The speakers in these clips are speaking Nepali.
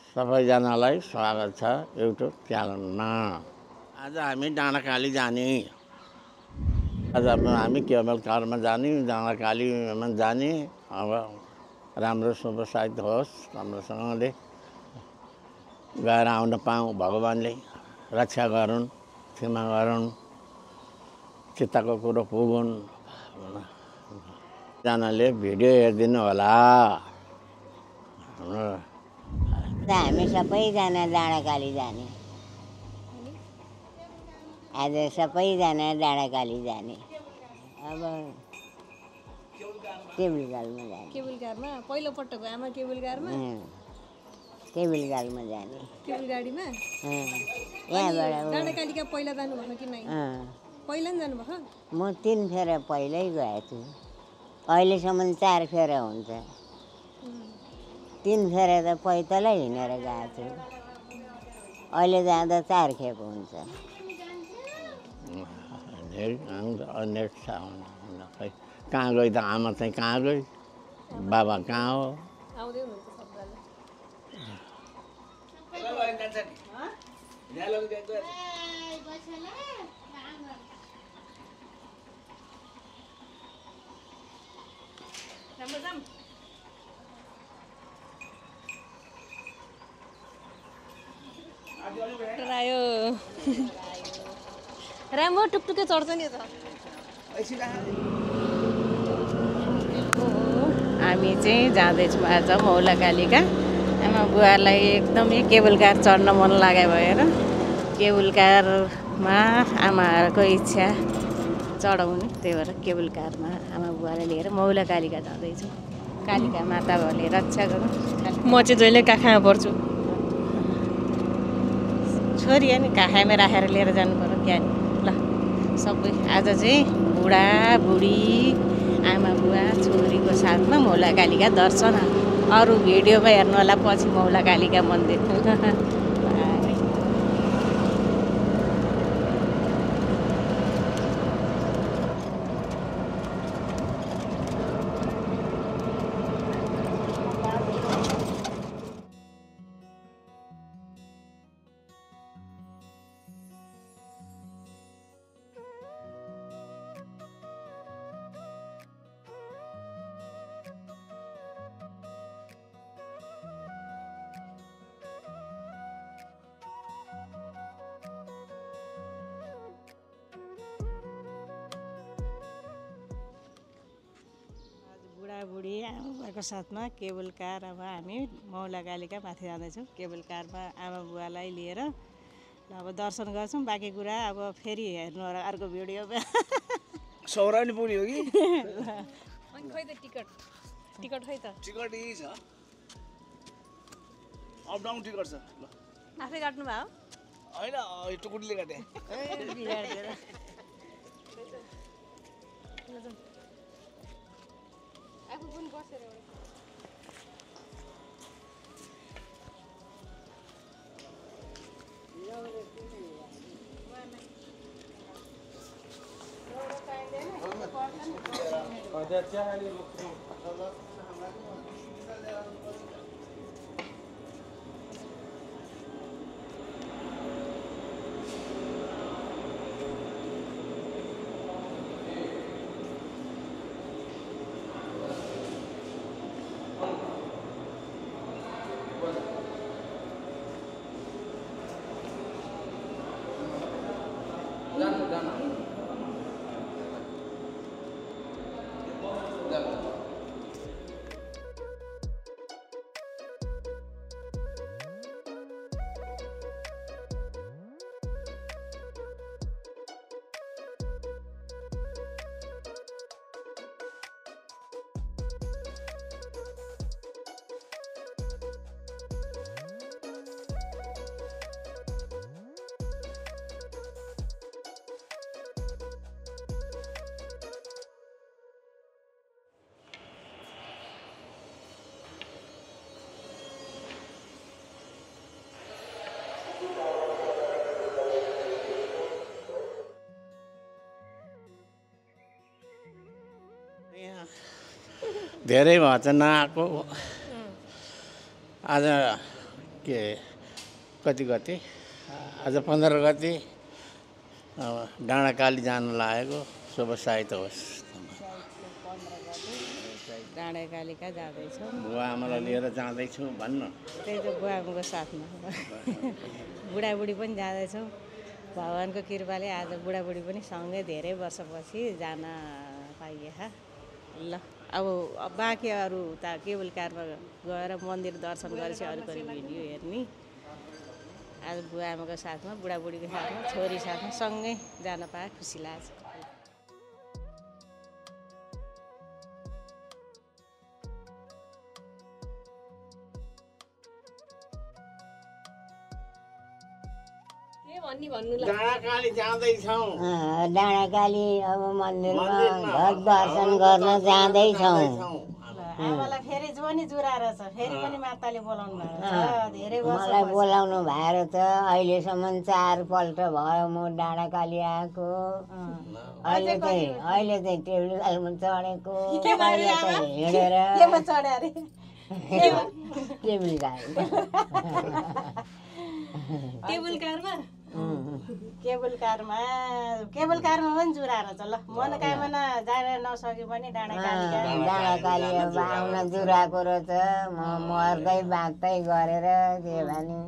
सबैजनालाई स्वागत छ युट्युब च्यानलमा। आज हामी डाँडाकाली जाने। आज हामी केवल कारमा जाने, डाँडाकालीमा जाने। अब राम्रो शुभ साहित्य होस्, राम्रोसँगले गएर आउन पाऊँ, भगवान्ले रक्षा गरून्, क्षमा गरून्, चित्तको कुरो पुगुन्। जनाले भिडियो हेरिदिनु होला। हामी सबैजना डाँडाकाली जाने। आज सबैजना डाँडाकाली जाने। अब केबुलगालमा जाने। केबुलकारमा पहिलो पटक आमा केबुलकारमा केबुलगालमा जाने। केबुलगाडीमा यहाँबाट डाँडाकालीका पहिला जानुभएको कि नै? पहिला नि जानुभएको? म 3 फेरा पहिल्यै गएको छु। अहिलेसम्म 4 फेरा हुन्छ। 3 फेरा त पैदलै हिँडेर गएको छु। अहिले जाँदा 4 खेप हुन्छ। कहाँ गई त आमा चाहिँ कहाँ गई, बाबा कहाँ हो? आउँदै हुनुहुन्छ सबजना। राम्रो जाम। रायो राम्रो टुकटुके चढ्छ नि त। हामी चाहिँ जाँदैछौँ आज मौलाकालीका। आमा बुवालाई एकदमै केबुल कार चढ्न मन लाग्यो भएर केबुल कारमा आमाहरूको इच्छा चढाउने, त्यही भएर केबुल कारमा आमा बुवालाई लिएर मौलाकालीका जाँदैछौँ। कालिका माताले रक्षा गरौँ। म चाहिँ जहिले काखामा पर्छु। छोरी अनि काखामा राखेर लिएर जानु पर्यो क्या नि। ल सबै आज चाहिँ बुढाबुढी आमा बुवा छोरीको साथमा मौलाकालीका दर्शन। अरू भिडियोमा हेर्नु होला पछि मौलाकालीका मन्दिर। बुढाबुढी आमा बुवाको साथमा केबुल कार। अब हामी मौलाकालीका माथि जाँदैछौँ केबुल कारमा आमा बुवालाई लिएर। ल अब दर्शन गर्छौँ, बाँकी कुरा अब फेरि हेर्नु होला अर्को भिडियोमा। सौरानी पुग्ने हो कि? अनि खै त टिकट खै त? टिकट यही छ, अप डाउन टिकट छ। ल आफै काट्नु भयो? होइन, यो टुकुटीले काटे। आफू पनि बसेर धेरै भएछ नआएको। आज के कति गते आज 15 गते डाँडाकाली जान लागेको शुभ साइत होस्। डाँडाकालीका जाँदैछौँ, बुवा आमालाई लिएर जाँदैछु भन्न। त्यही त बुवा आमाको साथमा बुढाबुढी पनि जाँदैछौँ। भगवान्को कृपाले आज बुढाबुढी पनि सँगै धेरै वर्षपछि जान पाइए। ल अब बाँकी अरू त केबल कारमा गएर मन्दिर दर्शन गरेपछि अरू भिडियो हेर्ने। आज बुवा आमाको साथमा बुढाबुढीको साथमा छोरी साथमा सँगै जान पाए खुसी लाग्छ। के भन्ने भन्नु ल डाँडाकाली जाँदैछौँ। डाँडाकाली अब मन्दिरमा दर्शन गर्न जाँदैछौँ। आमालाई फेरि पनि जुराएर छ, फेरि पनि माताले बोलाउनु भएको छ। धेरै वर्ष मलाई बोलाउनु भएर त अहिलेसम्म 4 पल्ट भयो म डाँडाकाली आएको। अहिले चाहिँ टेबलमा चढेको, अहिले चाहिँ हिँडेर केमा चढ्यो अरे? टेबल गाडी। केबल कारमा पनि जुराएर छ। ल मनोकामना जान नसके पनि डाँडाकाली अब आउन जुराएको रहेछ। म मर्दै बाँच्दै गरेर के भने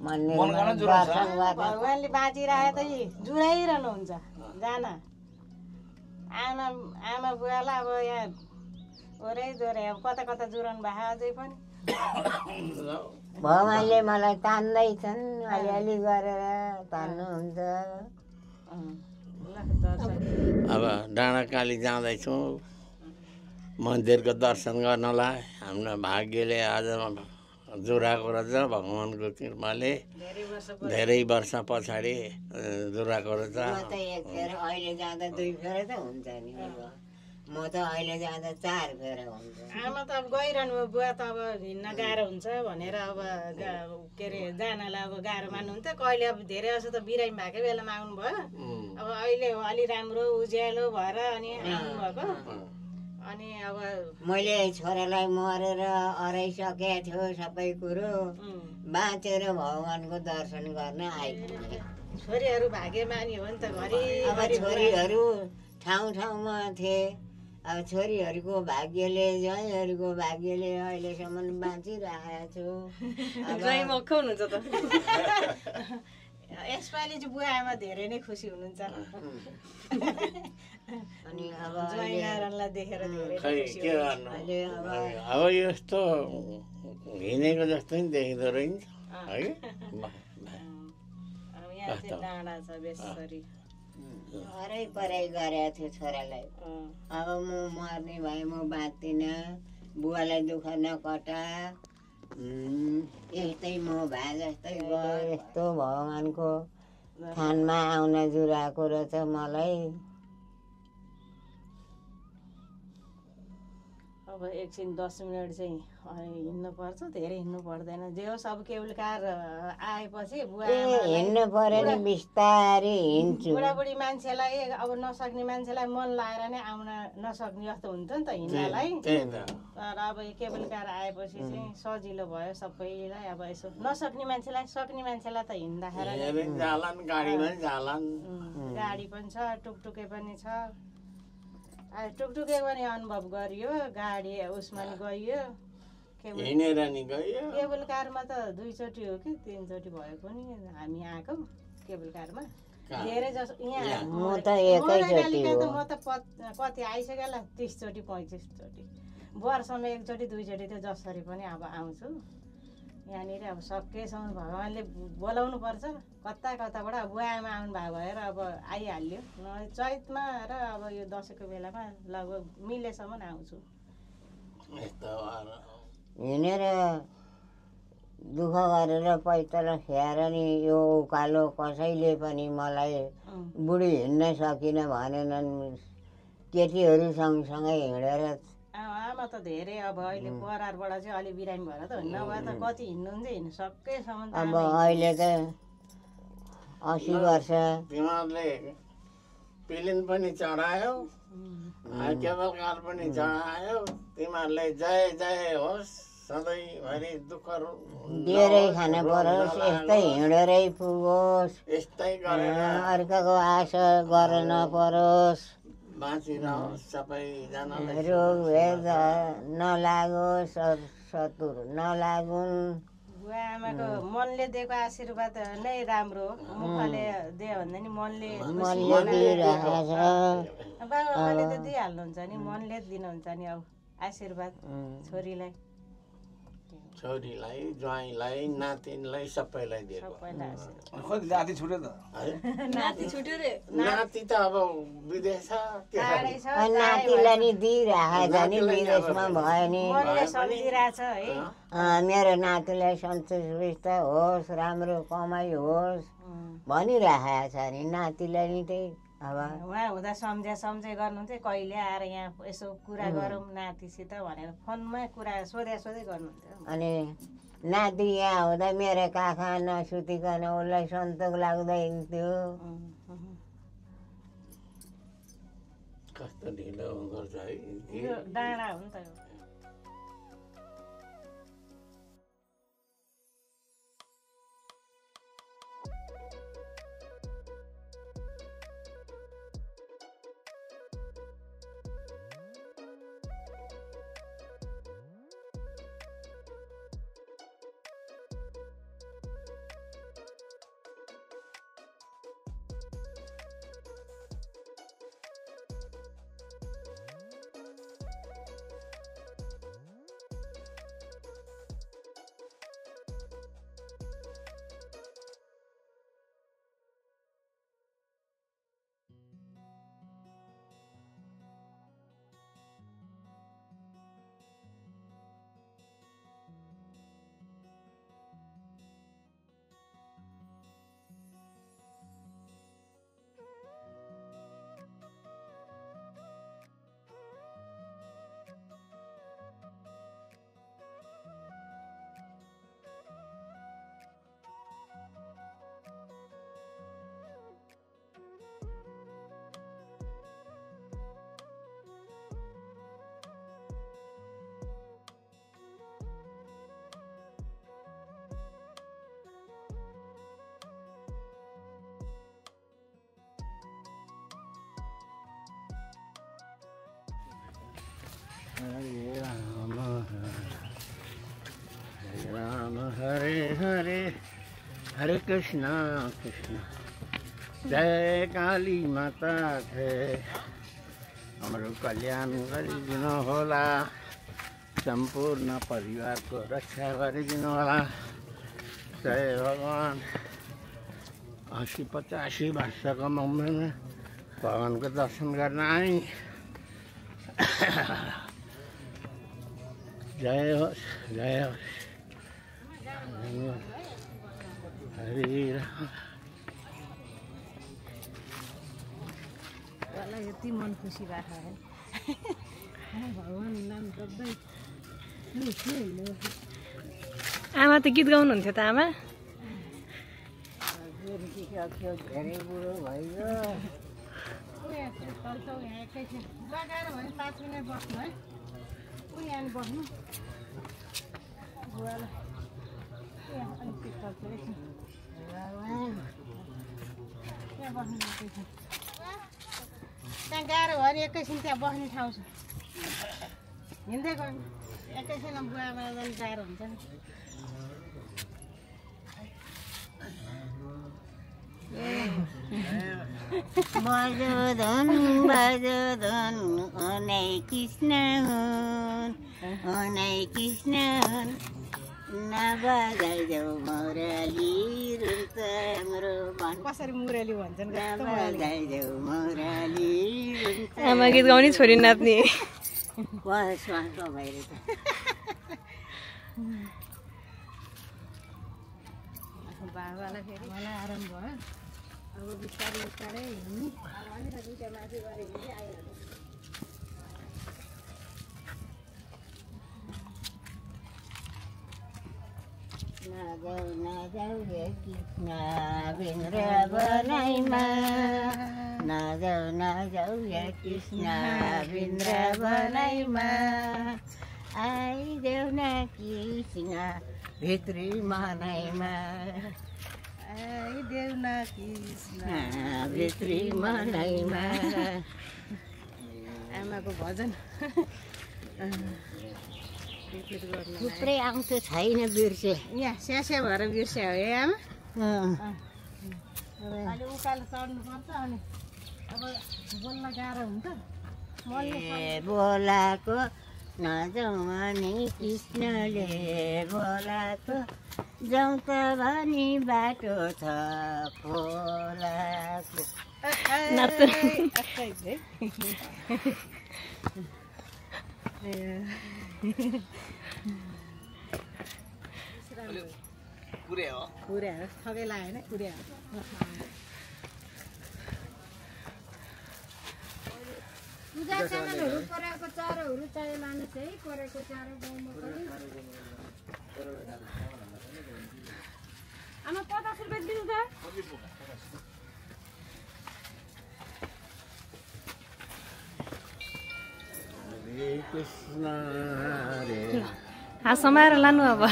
मन्दिरमा दर्शन गर्ने। भगवान्ले बाँचिरहे त जुराइरहनुहुन्छ जान। आमा बुवालाई अब यहाँ ओरै दोहोरै अब कता कता जुराउनु भएको अझै पनि। भगवान्ले मलाई तान्दैछन्, अलिअलि गरेर तान्नुहुन्छ। अब डाँडाकाली जाँदैछौँ मन्दिरको दर्शन गर्नलाई। हाम्रो भाग्यले आज जुराएको रहेछ भगवान्को कृपाले। धेरै वर्ष पछाडि जुराएको रहेछ। म त 1 फेर अहिले जाँदा 2 फेर त हुन्छ नि। म त अहिले जाँदा 4 फेर हुन्छ। आमा त अब गइरहनु भयो, बुवा त अब हिँड्न गाह्रो हुन्छ भनेर अब के अरे जानलाई अब गाह्रो मान्नुहुन्थ्यो। कहिले अब धेरै वर्ष त बिरामी भएकै बेलामा आउनुभयो। अब अहिले अलि राम्रो उज्यालो भएर अनि आउनुभएको। अनि अब मैले छोरालाई मरेर हराइसकेको थियो सबै कुरो, बाँचेर भगवान्को दर्शन गर्न आइपुगे। छोरीहरू भाग्यमानी हो नि त। घरि अब छोरीहरू ठाउँ ठाउँमा थिए। अब छोरीहरूको भाग्यले ज्वाइँहरूको भाग्यले अहिलेसम्म बाँचिरहेको छु। ज्वाइँ मक्ख हुनुहुन्छ त। यसपालि चाहिँ बुवा आमा धेरै नै खुसी हुनुहुन्छ। अनि अब ज्वाइँ नारायणलाई देखेर धेरै खै खुसी के गर्नु। अब यस्तो हिँडेको जस्तो नि देखिँदो रहेछ है। अब यहाँ चाहिँ डाँडा छ बेसरी। हराइ पराइ गरेको थियो छोरालाई। अब म मर्ने भए म बाँच्दिनँ, बुवालाई दुःख नकटा। यस्तै म भए जस्तै गयो। यस्तो भगवान्को थानमा आउन जुराएको रहेछ मलाई। अब एकछिन 10 मिनट चाहिँ हिँड्नु पर्छ, धेरै हिँड्नु पर्दैन। जे होस् अब केबल कार आएपछि बुवा हिँड्नु पऱ्यो नि, बिस्तारै हिँड्छु। बुढाबुढी मान्छेलाई अब नसक्ने मान्छेलाई मन लाएर नै आउन नसक्ने जस्तो हुन्थ्यो नि त हिँड्नलाई। तर अब केबल कार आएपछि चाहिँ सजिलो भयो सबैलाई। अब यसो नसक्ने मान्छेलाई, सक्ने मान्छेलाई त हिँड्दाखेरि गाडी पनि छ, टुकटुके पनि छ। टुकटुके पनि अनुभव गरियो, गाडी उसमा नि गइयो। केबल कारमा त 2 चोटि हो कि 3 चोटि भयो पनि हामी आएको केबल कारमा। धेरै जसो यहाँ म त एकैचोटि हो। म त कति आइसक्यो होला 30 चोटि 35 चोटि। वर्षमा 1 चोटि 2 चोटि त जसरी पनि अब आउँछु। यहाँनिर अब सकेसम्म भगवान्ले बोलाउनु पर्छ। कता कताबाट बुवा आमा आउनु भएको भएर अब आइहाल्यो। चैतमा र अब यो दसैँको बेलामा लगभग मिलेसम्म आउँछु। हिँडेर दुःख गरेर पैदल खेर नि यो उकालो कसैले पनि मलाई बुढी हिँड्न सकिनँ भनेनन्। केटीहरू सँगसँगै हिँडेर। आमा त धेरै अब अहिले परारबाट चाहिँ अलि बिरामी भएर त नभए त कति हिँड्नुहुन्छ हिँड्नु सकेसम्म। अब अहिले त 80 वर्ष। तिमीहरूले पिलिन पनि चढायो, केबल कार पनि चढायो। तिमीहरूले जय जय होस् सधैँभरि दुःख दिएरै खान परोस्, यस्तै हिँडेरै पुगोस्, यस्तै गरेर अर्काको आशा गर्न नपरोस्, बाँचिरहोस् सबैजनालाई। रोग भेद नलागोस्, शत्रु नलागुन्। बुवा आमाको मनले दिएको आशीर्वाद नै राम्रो हो। मुखले दियो भने नि मनले दिइरहेको छ। बाबा आमाले त दिइहाल्नुहुन्छ नि, मनले दिनुहुन्छ नि अब आशीर्वाद छोरीलाई छोरीलाई, ज्वाइँलाई, नातिनलाई सबैलाई दिएको। सबैलाई आशीर्वाद। खोइ जाति छुट्यो त नाति छुट्यो रे। नाति त अब विदेश छ के टाढै छ, नातिलाई नि दिइरहेको छ नि, विदेशमा भयो नि। मनले सम्झिरहेछ है। मेरो नातिलाई सन्तुष्ट होस्, राम्रो कमाइ होस् भनिरहेको छ नि। नातिलाई नि त्यही अब उहाँ हुँदा सम्झे गर्नुहुन्थ्यो, कहिले आएर यहाँ यसो कुरा गरौँ नातिसित भनेर फोनमै कुरा सोधे गर्नुहुन्थ्यो। अनि नाति यहाँ हुँदा मेरो काखा नसुतिकन उसलाई सन्तोक लाग्दैन थियो। कस्तो ढिलो गर्छ है। यो डाँडा हो नि त यो। हरे राम हरे हरे हरे कृष्ण कृष्ण जय काली माता जय। हाम्रो कल्याण गरिदिनु होला, सम्पूर्ण परिवारको रक्षा गरिदिनु होला। जय भगवान। 80-85 वर्षको उमेरमा भगवानको दर्शन गर्न आएँ। जय होस् जय होस्। हरे राम। यति मन खुसी भएको है। भगवान नाम जप्दै। आमा त गीत गाउनुहुन्थ्यो त आमा। धेरै बुढो भइयो। लगाएर भने 5 मिनट बस्नु है। यहाँ बस्नु बुवालाई त्यहाँ बस्नु एकैछिन। त्यहाँ गाह्रो भयो भने एकैछिन त्यहाँ बस्ने ठाउँ छ, हिँड्दै गर्नु। एकैछिन बुवामा जानु गाह्रो हुन्छ नि। बजोधन बजोधन उनै कृष्ण हुन्, उनै कृष्ण हुन्। नबजाइदेऊ मुरली रुन्छ हाम्रो मन। कसरी मुरली भन्छन्? नबजाइदेऊ मुरली रुन्छ। आमा गीत गाउने, छोरी नाच्ने। स्वास्को भइरहेछ। बाबालाई फेरि मलाई आराम भयो। अब बिस्तारै बिस्तारै हिँड्नु। माथि गऱ्यो भने आइहाल्छ। नजाऊ नजाऊ हे कृष्ण वृन्दावनैमा, नजाऊ नजाऊ हे कृष्ण वृन्दावनैमा। आइदेऊ न कृष्ण भित्री मनैमा आइदेऊ न कृष्ण भित्री मनैमा आमाको भजन थुप्रै आउँछ छैन बिर्से यहाँ स्यास्या भएर बिर्स्या हो है आमा अहिले उकालो चढ्नुपर्छ अनि अब बोल्न गाह्रो हुन्छ बोलाको नजाउँ अनि कृष्णले बोलाको जाउँ त भनी बाटो छ खोलाको पुरै हो पुऱ्या हो ठगै लाग्यो होइन पुऱ्या हो पूजा सामानहरू परेको चारोहरू चाहियो लानुहोस् है परेको चारो गाउँमा पनि आमा 50 रुपैयाँ दिनु त हरे कृष्ण हरे हात समाएर लानु अब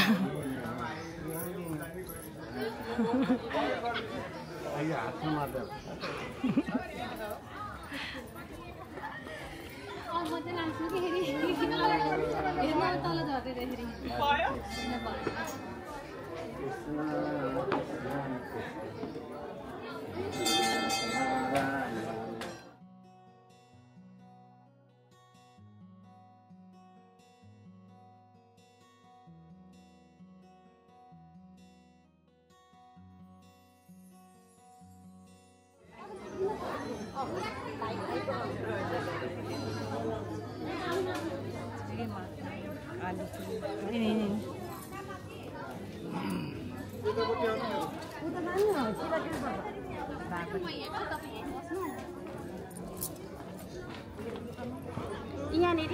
यहाँनिर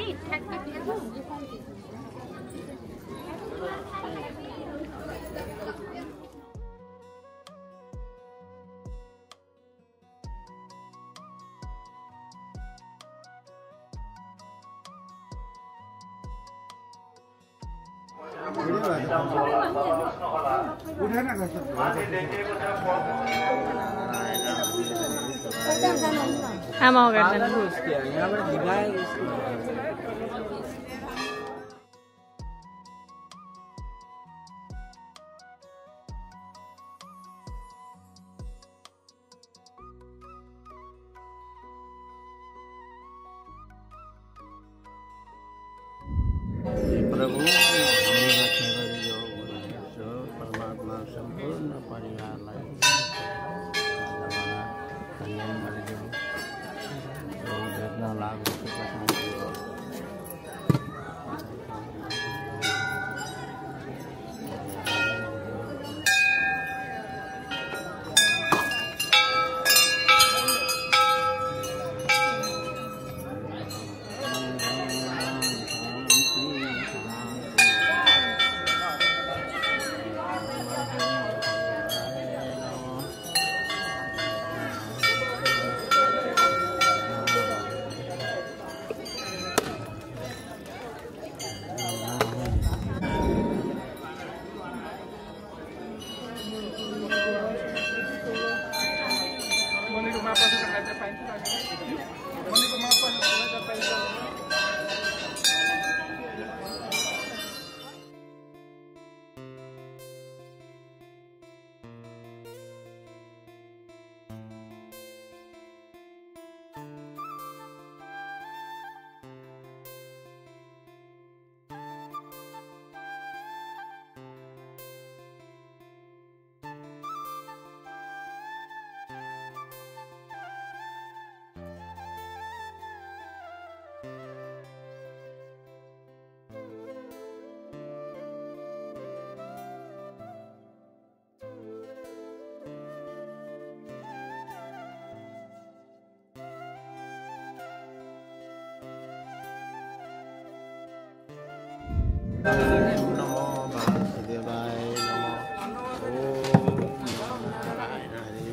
आमा अगाडि प्रभु हामीलाई सेवा दियो परमात्मा सम्पूर्ण परिवारलाई कल्याण गरिदियो भेट्न लागेको नमो वासुदेवाय नमो ओम नारायण हरे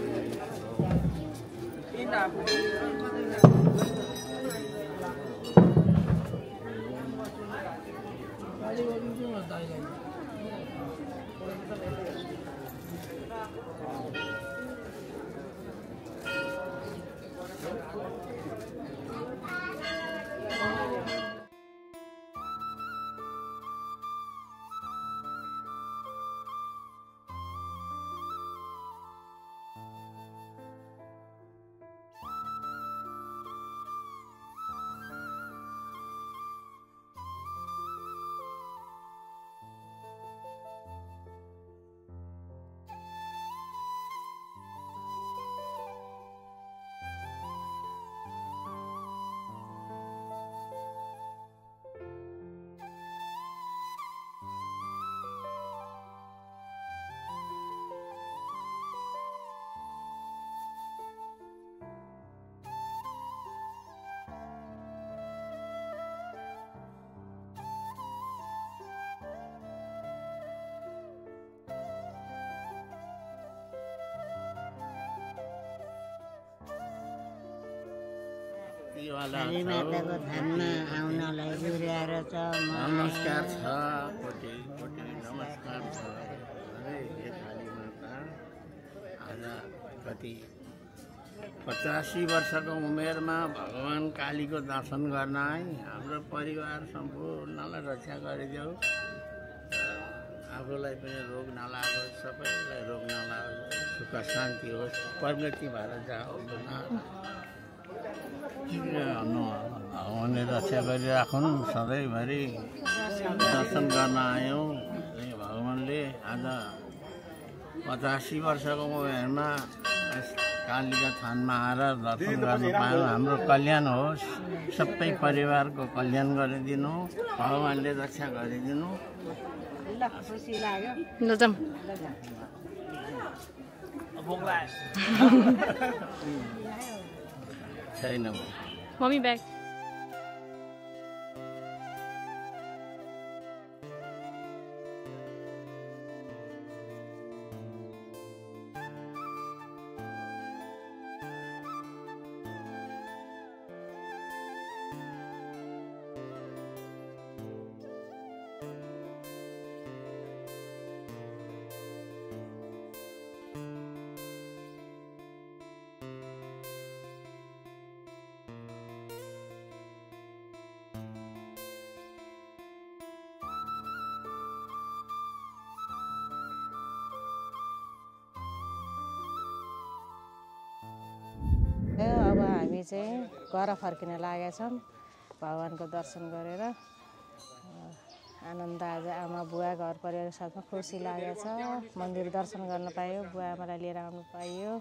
कतिवाला कालीमाताको थानमा आउनलाई जुर्याएर छ नमस्कार छ कोटि कोटि नमस्कार छ अरे हे कालीमाता आज कति 85 वर्षको उमेरमा भगवान कालीको दर्शन गर्न है हाम्रो परिवार सम्पूर्णलाई रक्षा गरिदेऊ आफूलाई पनि रोग नलागोस् सबैलाई रोग नलागोस् सुख शान्ति होस् प्रगति भएर जाओस् भगवानले रक्षा गरिराखुन् सधैँभरि दर्शन गर्न आयौँ भगवानले आज 85 वर्षको उमेरमा कालीका थानमा आएर दर्शन गर्न पायौँ हाम्रो कल्याण होस् सबै परिवारको कल्याण गरिदिनु भगवानले रक्षा गरिदिनु खुसी लाग्यो ल जाऊँ छैन मम्मी ब्याग अब हामी चाहिँ घर फर्किन लागेका छौँ भगवानको दर्शन गरेर आनन्द आज आमा बुवा घर परिवारको साथमा खुसी लागेको छ मन्दिर दर्शन गर्न पायो बुवा आमालाई लिएर आउनु पाइयो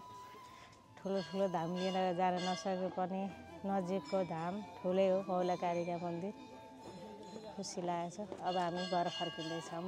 ठुलो ठुलो धाम लिएर जान नसके पनि नजिकको धाम ठुलै हो मौलाकालीका मन्दिर खुसी लागेको छ अब हामी घर फर्किँदैछौँ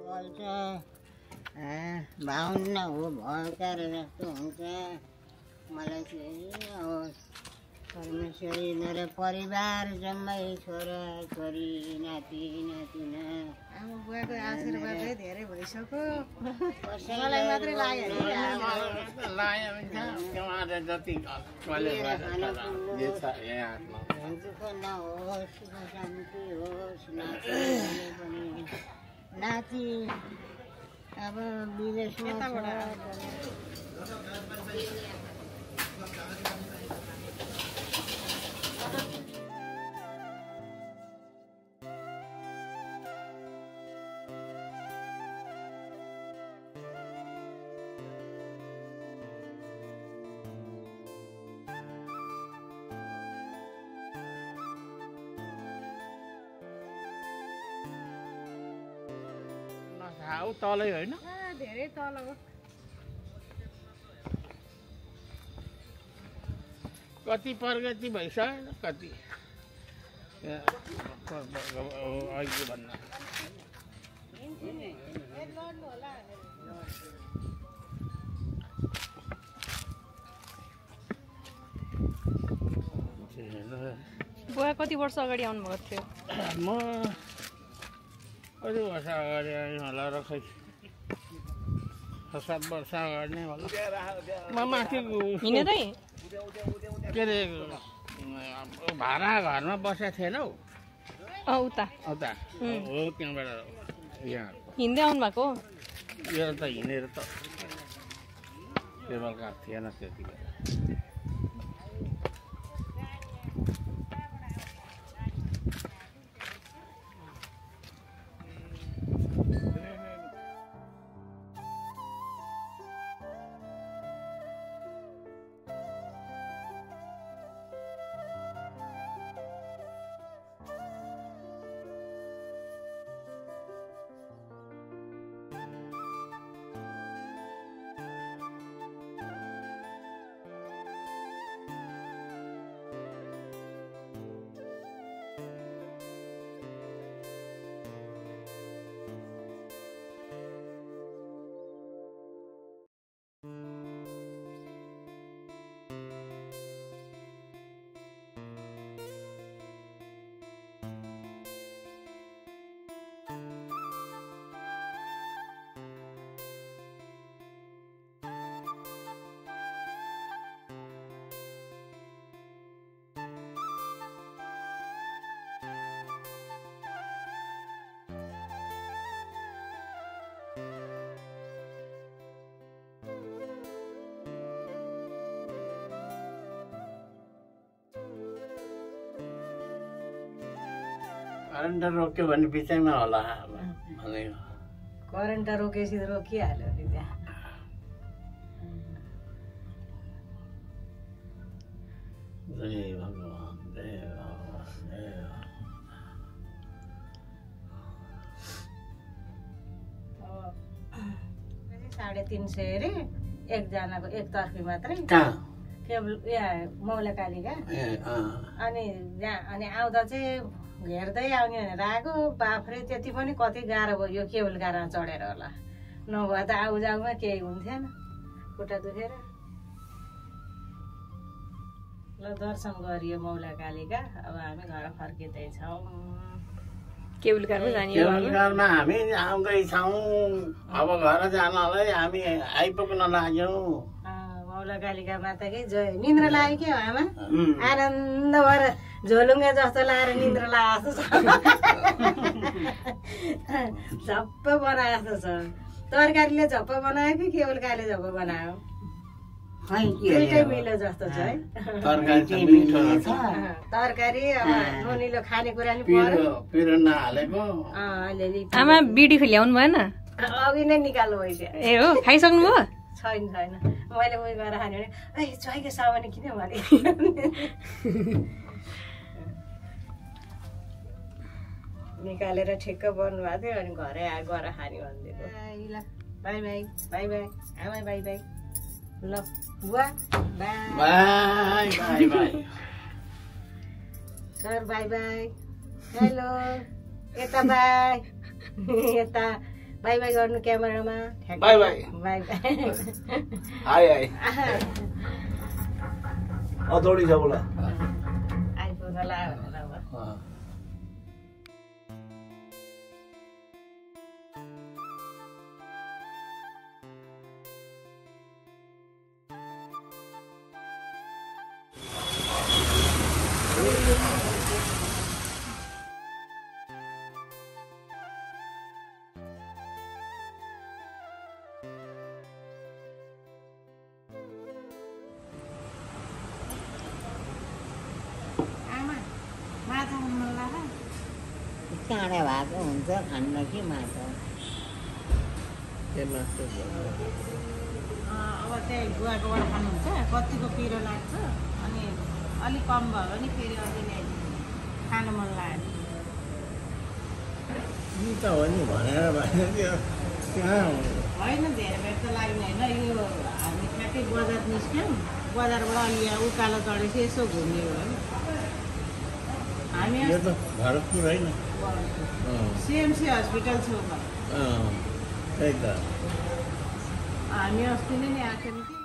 बोल्छ 52 हो भयकार जस्तो हुन्छ मलाई चाहिँ अब परमेश्वरी मेरो परिवार जम्मै छोरा छोरी नाति नातिना आमा बुवाको आशीर्वादले धेरै भइसक्यो मलाई मात्रै लाग्यो जति दुःख नहोस् सुख शान्ति होस् नाति पनि नाति अब विदेशमा तलै होइन धेरै तल हो कति प्रगति भइसक्यो कति अहिले भन्नु बुवा कति वर्ष अगाडि आउनुभएको थियो म कति वर्ष अगाडि आएँ होला र खै 7 वर्ष अगाडि नै होला म माथि हिँडेरै के अरे भाडा घरमा बसेको थिएन हौ उता उता हो त्यहाँबाट यहाँ हिँड्दै आउनु भएको यो त हिँडेर त केबल कार थिएन त्यति बेला करेन्ट रोक्यो भने बिचैमा होला भनेको करेन्ट रोकेपछि रोकिहाल्यो नि त्यहाँ जय भगवान जय भगवान जय भगवान 350 अरे एकजनाको एकतर्फी मात्रै कहाँ केवल यहाँ मौलाकालीका अनि अनि आउँदा चाहिँ हेर्दै आउने भनेर आएको बाफ्रे त्यति पनि कति गाह्रो भयो यो केवल गाह्रोमा चढेर होला नभए त आउजाउमा केही हुन्थेन खुट्टा दुखेर ल दर्शन गरियो मौलाकालीका अब हामी घर फर्किँदैछौँ केवलकारमा हामी आउँदैछौँ अब घर जानलाई हामी आइपुग्न लाग्यौँ मौलाकालीका माताकै जय निन्द्रा लाग्यो के हो आमा आनन्द भएर झोलुङ्गा जस्तो लाएर निन्द्रा लागेको छ झप्प बनाएको छ तरकारीले झप्प बनायो कि केवलकाले झप्प बनायो दुइटै मिलो जस्तो छ है तरकारी अब नुनिलो खानेकुरा नि पिरो नहालेको अलिअलि आमा बिडी ल्याउनु भएन अघि नै निकाल्नु भइसक्यो ए हो खाइसक्नु भयो छैन मैले उयो गरेर खाने भने ए चोइको सामान किन भने निकालेर ठिक्क बन्नु भएको थियो अनि घरै आएर गएर खाने भनिदिएको बाई बाई बाई बाई आमा बाई बाई ल बुवा by by by by sir by bye hello यता बाई यता बाई बाई गर्नु क्यामेरामा बाई बाई बाई बाई हाय हाय अदौडी छ बोला आइपुग्ला भनेर अब काँडा भएको हुन्छ खान्न कि माछा अब चाहिँ गुवाकोबाट खानुहुन्छ कतिको पिरो लाग्छ अनि अलिक कम भयो भने फेरि अझै ल्याइदिनु खानु मन लाग्यो त हो नि भनेर होइन धेरै बेर त लाग्ने होइन यो हामी ठ्याक्कै बजार निस्क्यौँ बजारबाट अलि यहाँ उकालो चढेपछि यसो घुम्ने हो हामी भरतपुर होइन सिएमसी हस्पिटल छेउमा त्यही त हामी अस्ति नै आएको थियौँ कि